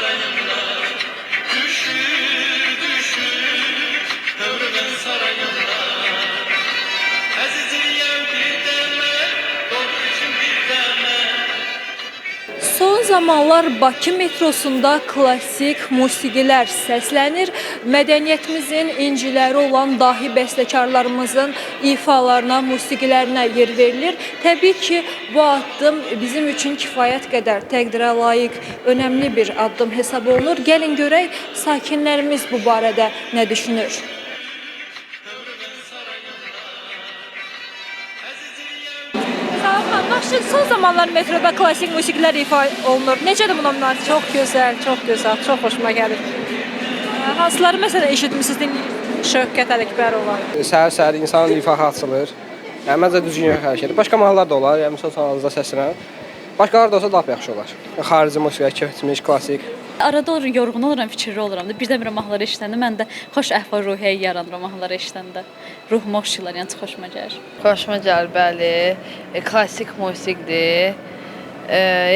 sarayında, düşür, düşür, ömrümün sarayında. Əzizliyəm bir dəmə, doğru üçün bir dəmə. Son zamanlar Bakı metrosunda klassik musiqilər səslənir. Mədəniyyətimizin inciləri olan dahi bəstəkarlarımızın ifalarına, musiqilərinə yer verilir. Təbii ki, bu addım bizim üçün kifayət qədər təqdirə layiq, önəmli bir addım hesab olunur. Gəlin görək, sakinlərimiz bu barədə nə düşünür? Başlayın, son zamanlar metroda klassik musiqilər ifa olunur. Necədir buna münasibət? Çox gözəl, çox gözəl, çox xoşuma gəlir. Hansıları məsələn eşitmisiniz, dinləyirsiniz? Şövkət Ələkbərova. Səhər-səhər insanın ifağı açılır. Yəni məncə düzgün hərəkətdir. Başqa mahnılar da olar, yəni misal sanatınızda səslənən. Başqaları da olsa daha yaxşı olar. Xarici musiqi, keçmiş, klassik. Arada yorğun oluram, fikirli oluram da. Birdən-birə mahnıları eşidəndə mən də xoş əhval-ruhiyyə yaranır mahnıları eşidəndə. Ruhum oxşayırlar, yəni çox xoşuma gəlir. Xoşuma gəlir, bəli. Klassik musiqidir.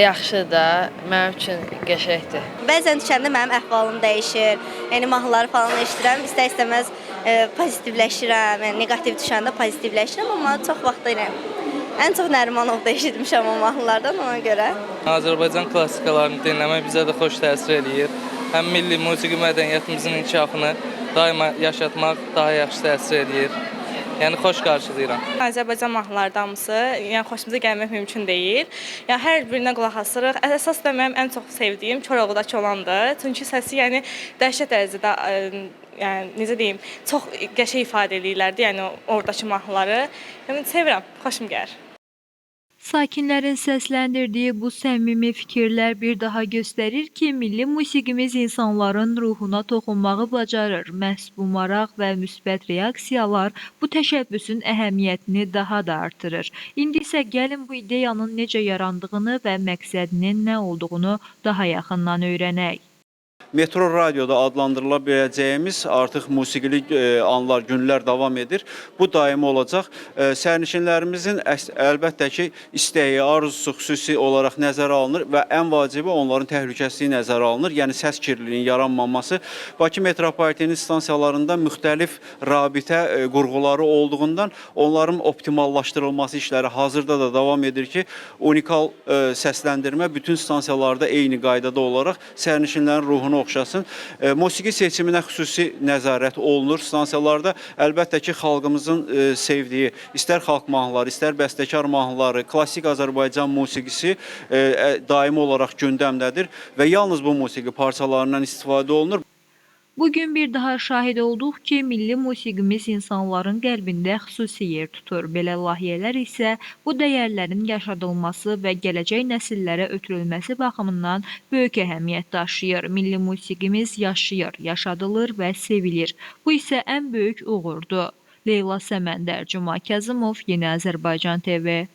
Yaxşıdır da, mənim üçün qəşəngdir. Bəzən düşəndə mənim əhvalım dəyişir. Yəni mahnıları falan eşidirəm, istər-istəməz pozitivləşirəm. Yəni neqativ düşəndə pozitivləşirəm, amma çox vaxt elə ən çox Nərimanovda eşitmişəm o mahnılardan, ona görə. Azərbaycan klassikalarını dinləmək bizə də xoş təsir eləyir. Həm milli musiqi mədəniyyətimizin inkişafını daima yaşatmaq daha yaxşı təsir eləyir. Yəni xoş qarşılayıram. Azərbaycan mahnıları hamısı, yəni xoşumuza gəlmək mümkün deyil. Yəni hər birinə qulaq asırıq. Əsas da mənim ən çox sevdiyim Koroğlu'dakı olandır. Çünki səsi yəni dəhşət dərəcədə yəni necə deyim, çox qəşəng ifadə eləyirlərdi, yəni oradakı mahnıları. Yəni sevirəm, xoşum gəlir. Sakinlərin səsləndirdiyi bu səmimi fikirlər bir daha göstərir ki, milli musiqimiz insanların ruhuna toxunmağı bacarır. Məhz bu maraq və müsbət reaksiyalar bu təşəbbüsün əhəmiyyətini daha da artırır. İndi isə gəlin bu ideyanın necə yarandığını və məqsədinin nə olduğunu daha yaxından öyrənək. Metro radioda adlandırıla biləcəyimiz artıq musiqili anlar, günlər davam edir. Bu daimi olacaq. Sərnişinlərimizin əlbəttə ki, istəyi, arzusu xüsusi olaraq nəzərə alınır və ən vacibi onların təhlükəsizliyi nəzərə alınır. Yəni səs kirliliğinin yaranmaması. Bakı metropoliteni stansiyalarında müxtəlif rabitə qurğuları olduğundan onların optimallaşdırılması işləri hazırda da davam edir ki, unikal səsləndirmə bütün stansiyalarda eyni qaydada olaraq sərnişinlərin ruhunu oxşasın. Musiqi seçiminə xüsusi nəzarət olunur stansiyalarda. Əlbəttə ki, xalqımızın sevdiyi, istər xalq mahnıları, istər bəstəkar mahnıları, klassik Azərbaycan musiqisi daimi olaraq gündəmdədir və yalnız bu musiqi parçalarından istifadə olunur. Bugün bir daha şahid olduq ki, milli musiqimiz insanların qəlbində xüsusi yer tutur. Belə layihələr isə bu dəyərlərin yaşadılması və gələcək nəsillərə ötürülməsi baxımından böyük əhəmiyyət daşıyır. Milli musiqimiz yaşayır, yaşadılır və sevilir. Bu isə ən böyük uğurdur. Leyla Səməndər, Cuma Kazımov, Yeni Azərbaycan TV.